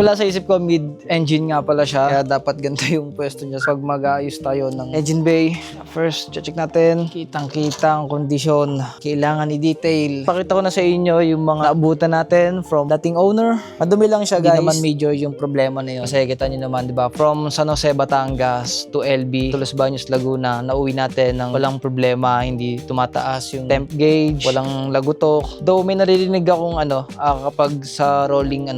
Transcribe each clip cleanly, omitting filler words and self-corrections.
Wala sa isip ko, mid-engine nga pala siya. Kaya dapat ganito yung pwesto niya pag mag-aayos tayo ng engine bay. First, check natin. Kitang-kita ang kondisyon. Kailangan i-detail. Pakita ko na sa inyo yung mga naabutan natin from dating owner. Madumi lang siya, guys. Hindi naman major yung problema na yun. Kasi kita nyo naman, di ba? From San Jose, Batangas to LB, to Los Baños, Laguna, nauwi natin ng walang problema. Hindi tumataas yung temp gauge, walang lagutok. Though may naririnig akong kapag sa rolling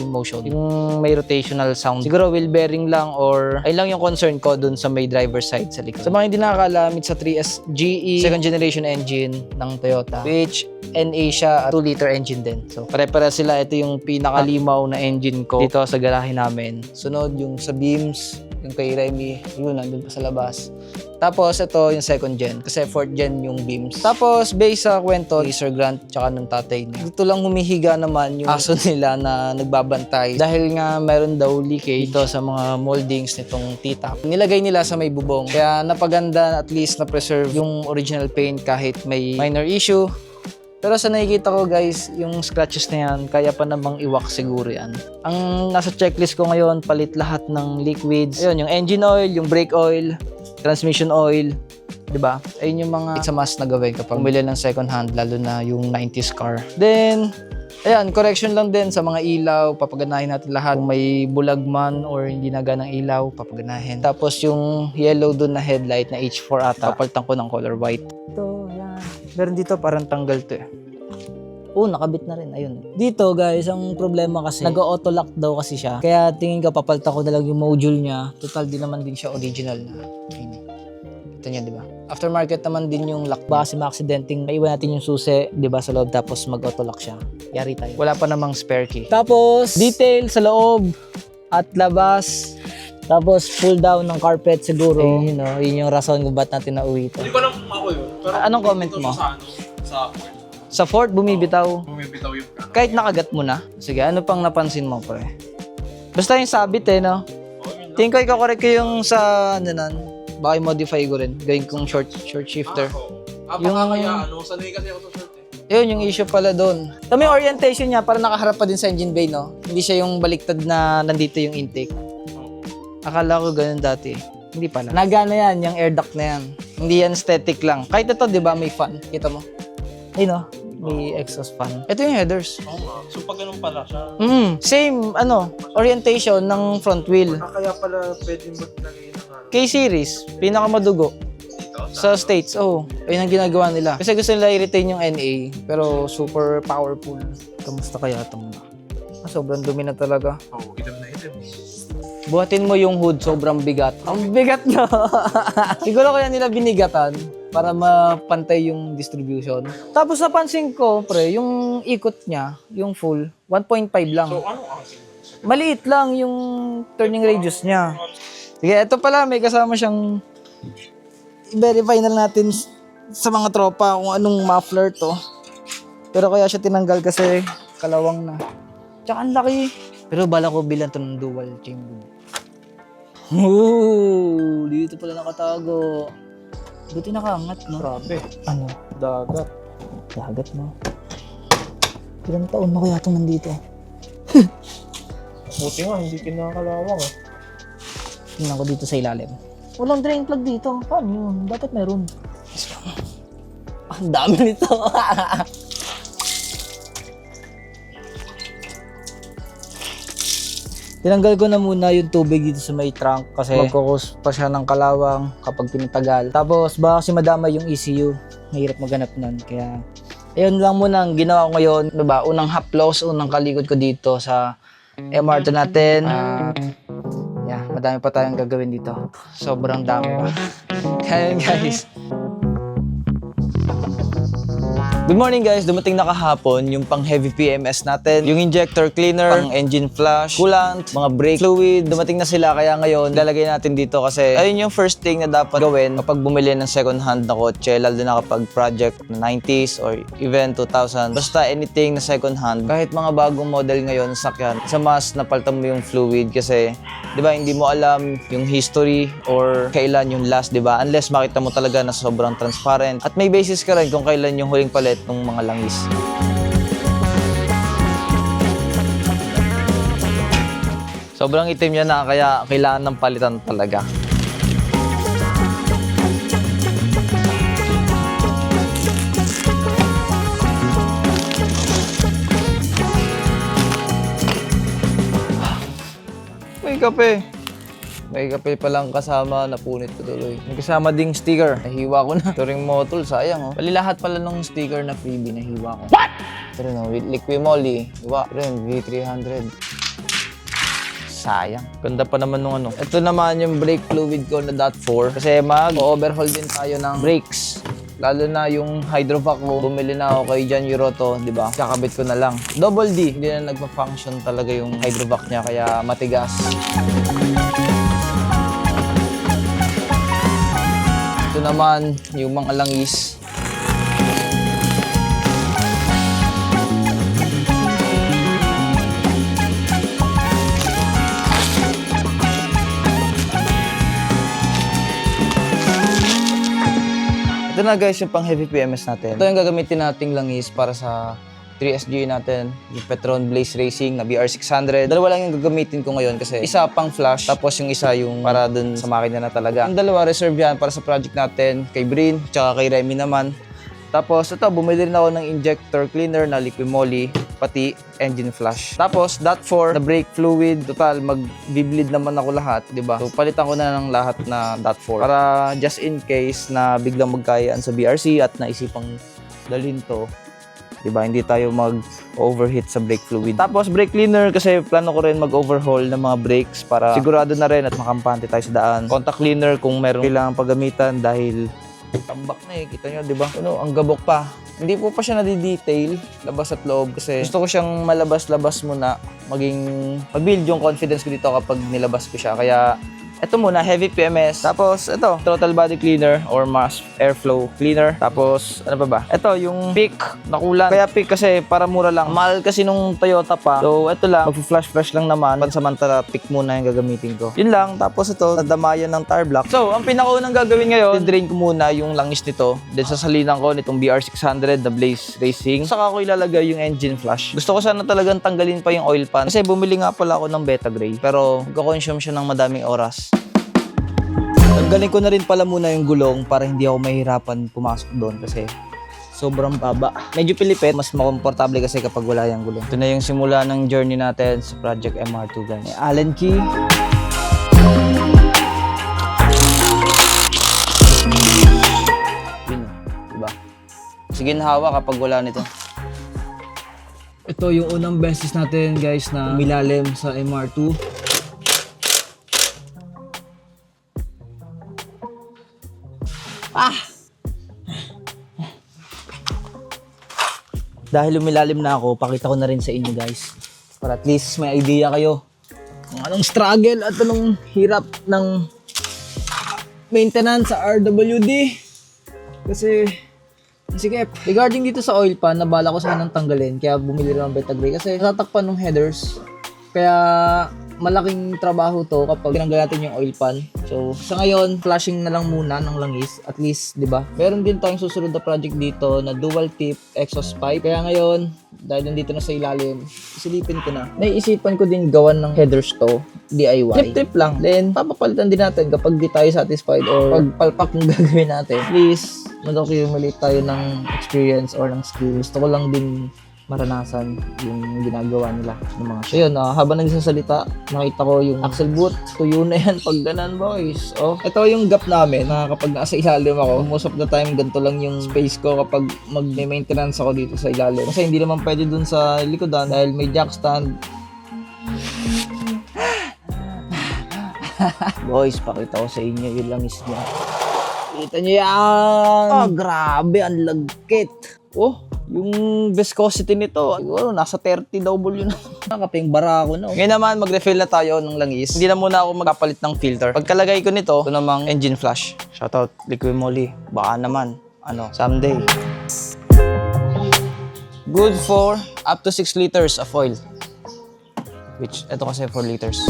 motion, yung may rotational sound. Siguro wheel bearing lang or ayun lang yung concern ko dun sa may driver side sa likod. Sa mga hindi nakakalamit sa 3S GE, second generation engine ng Toyota, which NA siya, 2-liter engine din. So pare-pare sila. Ito yung pinakalimaw na engine ko dito sa garahe namin. Sunod yung sa beams, yung kay Remy, yun nandun pa sa labas. Tapos ito yung second gen kasi fourth gen yung beams. Tapos based sa kwento ni Sir Grant tsaka ng tatay niya, dito lang humihiga naman yung aso nila na nagbabantay dahil nga meron daw leakage dito sa mga moldings nitong T-top. Nilagay nila sa may bubong kaya napaganda, at least na-preserve yung original paint kahit may minor issue. Pero sa nakikita ko, guys, yung scratches na yan, kaya pa namang iwak siguro yan. Ang nasa checklist ko ngayon, palit lahat ng liquids. Ayun, yung engine oil, yung brake oil, transmission oil, 'di ba? Ayun yung mga it's a must na gawin kapag bumili ng second hand, lalo na yung 90s car. Then, ayan, correction lang din sa mga ilaw, papaganahin natin lahat. Kung may bulag man or hindi naganang ilaw, papaganahin. Tapos yung yellow dun na headlight na H4 ata, papalitan ko ng color white. Ito, ayan. Meron dito parang tanggal to eh. Nakabit na rin. Ayun. Dito, guys, ang problema kasi, nag-auto lock daw kasi siya. Kaya tingin ko, papalitan ko na lang yung module niya. Total, di naman din siya original na. Ayun. Ito niya, di ba? Aftermarket naman din yung lock. Baka kasi ma-accidenting, maiwan natin yung susi, di ba, sa loob, tapos mag-auto lock siya. Yari tayo. Wala pa namang spare key. Tapos, detail sa loob at labas. Tapos, pull down ng carpet siguro. Ayun, yun yung rason kung ba't natin nauwi ito. Hindi ko lang ako yun. Pero anong comment mo? Sa Sa Ford, bumibitaw. bumibitaw yung ano. Kahit nakagat mo na. Sige, ano pang napansin mo, pre? Basta yung sabit no? Tingin ko ikakorek ko yung sa, baka i-modify ko rin. Gawin kong short shifter. Kaya sanay kasi ako sa short eh. Yun, yung issue pala doon. Tama yung orientation niya, para nakaharap pa din sa engine bay, no? Hindi siya yung baliktad na nandito yung intake. Akala ko ganun dati. Hindi pala. Nagana yan, yung air duct na yan. Hindi yan static lang. Kahit ito, di ba, may fan. Kita mo? Ayun, may exhaust fan. Ito yung headers. Oo nga. So pag ganun pala siya. Same, orientation ng front wheel. Kaya pala pwede maglagay ng K-series, pinakamadugo. Sa States, ayun ang ginagawa nila. Kasi gusto nila i-retain yung NA, pero super powerful. Kamusta kaya itong sobrang dumi na talaga. Item na item. Buhatin mo yung hood, sobrang bigat. Ang bigat na! Siguro kaya nila binigatan para mapantay yung distribution. Tapos napansin ko, pre, yung ikot niya, yung full, 1.5 lang. So ano ang Maliit lang yung turning radius niya. Sige, ito pala, may kasama siyang i-verify na lang natin sa mga tropa kung anong muffler to. Pero kaya siya tinanggal kasi kalawang na. Tsaka ang laki. Pero bala ko bilang to ng dual chamber. Dito pala nakatago. Buti nakaangat, no? Grabe. Ano? Dagat. Dagat, no? Ilang taon na kaya itong nandito? Buti nga, hindi kinakalawang eh. Tingnan ko dito sa ilalim. Walang drain plug dito. Paano yun? Dapat meron. Ang dami nito. Tinanggal ko na muna yung tubig dito sa may trunk kasi magkukos pa siya ng kalawang kapag pinatagal. Tapos baka kasi madama yung ECU. Mahirap maghanap nun. Kaya ayun lang muna ang ginawa ko ngayon. Diba? Unang haplos, unang kalikod ko dito sa MR2 natin. Madami pa tayong gagawin dito. Sobrang dami pa. Kaya guys. Good morning guys, dumating na kahapon yung pang heavy PMS natin, yung injector cleaner, pang engine flush, coolant, mga brake fluid, dumating na sila kaya ngayon lalagay natin dito kasi ayun yung first thing na dapat gawin kapag bumili ng second hand na kotse, lalo na kapag project na 90s or even 2000. Basta anything na second hand, kahit mga bagong model ngayon sakyan, sa mas napalitan mo yung fluid kasi 'di ba hindi mo alam yung history or kailan yung last, 'di ba? Unless makita mo talaga na sobrang transparent at may basis ka rin kung kailan yung huling palit ng mga langis. Sobrang itim niya na kaya kailangan ng palitan talaga. May kape. May kape palang kasama, napunit ko tuloy. May kasama ding sticker. Nahiwa ko na. Ito ring motol, sayang oh. Bali lahat pala ng sticker na freebie, nahiwa ko. What? Pero no, with Liquimolly. Diba? Pero yung V300. Sayang. Ganda pa naman nung ano. Ito naman yung brake fluid ko na .4. Kasi mag-overhaul din tayo ng brakes. Lalo na yung hydrovac ko. Bumili na ako kay John Euroto, di ba? Kakabit ko na lang. Double D. Hindi na nagpa-function talaga yung hydrovac niya, kaya matigas. Ito naman, yung mga langis. Ito na guys yung pang heavy PMS natin. Ito yung gagamitin nating langis para sa 3SG natin, yung Petron Blaze Racing na BR600. Dalawa lang yung gagamitin ko ngayon kasi isa pang flash, tapos yung isa yung para dun sa makina na talaga. Yung dalawa reserve yan para sa project natin, kay Brin, tsaka kay Remy naman. Tapos ito, bumili rin ako ng injector cleaner na Liquimolly, pati engine flush. Tapos .4 na brake fluid, total mag-bleed naman ako lahat, di ba? So palitan ko na ng lahat na .4 para just in case na biglang magkayaan sa BRC at naisipang dalhin to. Diba? Hindi tayo mag-overheat sa brake fluid. Tapos brake cleaner kasi plano ko rin mag-overhaul ng mga brakes para sigurado na rin at makampante tayo sa daan. Contact cleaner kung meron kailangan paggamitan dahil tambak na eh. Kita nyo, diba? Ano, ang gabok pa. Hindi po pa siya nadi-detail, labas at loob kasi gusto ko siyang malabas-labas muna. Mag-build yung confidence ko dito kapag nilabas ko siya. Kaya ito muna, heavy PMS. Tapos, ito, throttle body cleaner or mass airflow cleaner. Tapos, ano pa ba? Ito, yung pick na kulan. Kaya pick kasi para mura lang. Mahal kasi nung Toyota pa. So, ito lang. Mag-flash-flash lang naman. Pansamantala, pick muna yung gagamitin ko. Yun lang. Tapos ito, nadamayan ng tire block. So, ang pinakaunang gagawin ngayon, drain ko muna yung langis nito. Then, sasalinan ko nitong BR600 na Blaze Racing. Saka ko ilalagay yung engine flush. Gusto ko sana talagang tanggalin pa yung oil pan. Kasi bumili nga pala ako ng Beta Gray. Pero, magkakonsume siya ng madaming oras. Tanggalin ko na rin pala muna yung gulong para hindi ako mahirapan pumasok doon kasi sobrang baba. Medyo pilipit, mas makomportable kasi kapag wala yung gulong. Ito na yung simula ng journey natin sa Project MR2 guys. May Allen key. Yun, diba? Sige na hawa kapag wala nito. Ito yung unang beses natin guys na umilalim sa MR2. Dahil umilalim na ako, pakita ko na rin sa inyo guys. Para at least may idea kayo kung anong struggle at anong hirap ng maintenance sa RWD. Kasi, sige, regarding dito sa oil pan, nabala ko sanang tanggalin. Kaya bumili rin ng Beta Gray kasi natatakpan ng headers. Kaya malaking trabaho to kapag tinanggal natin yung oil pan. So, sa ngayon, flashing na lang muna ng langis. At least, di ba? Meron din tayong susunod na project dito na dual tip exhaust pipe. Kaya ngayon, dahil nandito na sa ilalim, isilipin ko na. Naiisipan ko din gawan ng headers to, DIY. Tip lang. Then, papapalitan din natin kapag di tayo satisfied or pag palpak yung gagawin natin. Please, mag-accumulate tayo ng experience or ng skills. Gusto ko lang din maranasan yung ginagawa nila ng mga show. Ayun, habang nagsasalita, nakita ko yung axle boot. Tuyo na yan pag ganan, boys. Oh, ito yung gap namin na kapag nasa ilalim ako, most of the time, ganito lang yung space ko kapag mag-maintenance ako dito sa ilalim. Kasi hindi naman pwede dun sa likodan dahil may jack stand. Boys, pakita ko sa inyo yung langis niya. Kita nyo yan! Oh, grabe, ang lagkit. Oh, yung viscosity nito, siguro nasa 30 double yun. Nakaping bara ako na. Ngayon naman, mag-refill na tayo ng langis. Hindi na muna ako magpapalit ng filter. Pagkalagay ko nito, ito namang engine flush. Shoutout, Liquimolly. Baka naman, someday. Good for up to 6 liters of oil. Which, ito kasi 4 liters.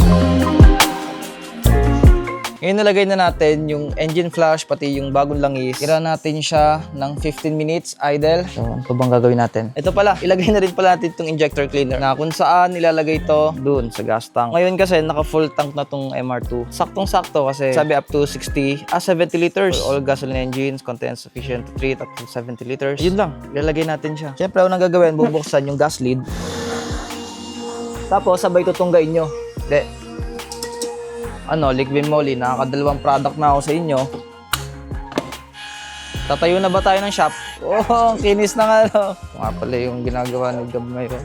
Ngayon nalagay na natin yung engine flush, pati yung bagong langis. Tira natin siya ng 15 minutes idle. So, ano pa bang gagawin natin? Ito pala, ilagay na rin pala natin itong injector cleaner na kung saan nilalagay ito dun sa gas tank. Ngayon kasi naka full tank na tong MR2. Saktong-sakto kasi sabi up to 70 liters. For all gasoline engines, contains sufficient to treat up to 70 liters. Yun lang, ilalagay natin siya. Siyempre, unang gagawin, bubuksan yung gas lid. Tapos, sabay tutunggain nyo. Liquid moly, nakakadalawang product na ako sa inyo. Tatayo na ba tayo ng shop? Oh, kinis na nga. Ito nga pala yung ginagawa ni Gab ngayon.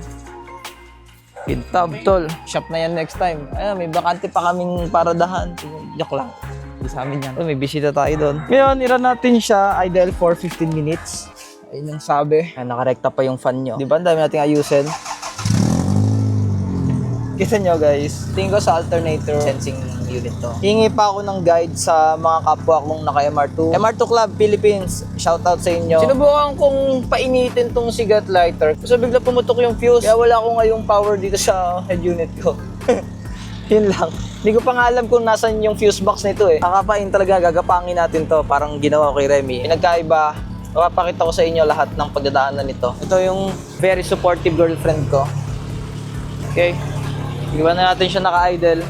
Pintab, tol. Shop na yan next time. Ayun, may bakante pa kaming paradahan. Joke lang. Hindi sa amin yan. May bisita tayo doon. Ngayon, iran natin siya idle for 15 minutes. Ayun yung sabi. Nakarekta pa yung fan nyo. Di ba? Ang dami nating ayusin. Kita nyo guys, tingin ko sa alternator sensing unit to. Hingi pa ako ng guide sa mga kapwa kong naka MR2. MR2 Club Philippines, shoutout sa inyo. Sinubukan kong painitin tong cigarette lighter. So bigla pumutok yung fuse. Kaya wala ko ngayong power dito sa head unit ko. Yun lang. Hindi ko pa nga alam kung nasan yung fuse box nito eh. Kakapain talaga, gagapangin natin to. Parang ginawa ko kay Remy. Pinagkaiba, mapapakita ko sa inyo lahat ng pagdadaanan nito. Ito yung very supportive girlfriend ko. Okay. Iwan na natin siya naka-idle.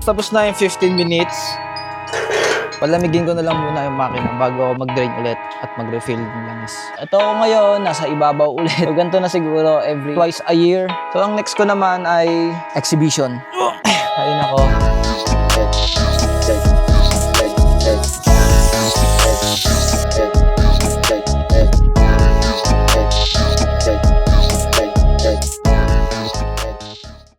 Tapos na yung 15 minutes. Palamigin ko na lang muna yung makina bago ako mag-drain ulit at mag-refill ng langis. Ito ako ngayon, nasa ibabaw ulit. So, ganito na siguro every twice a year. So, ang next ko naman ay exhibition. Ayun ako.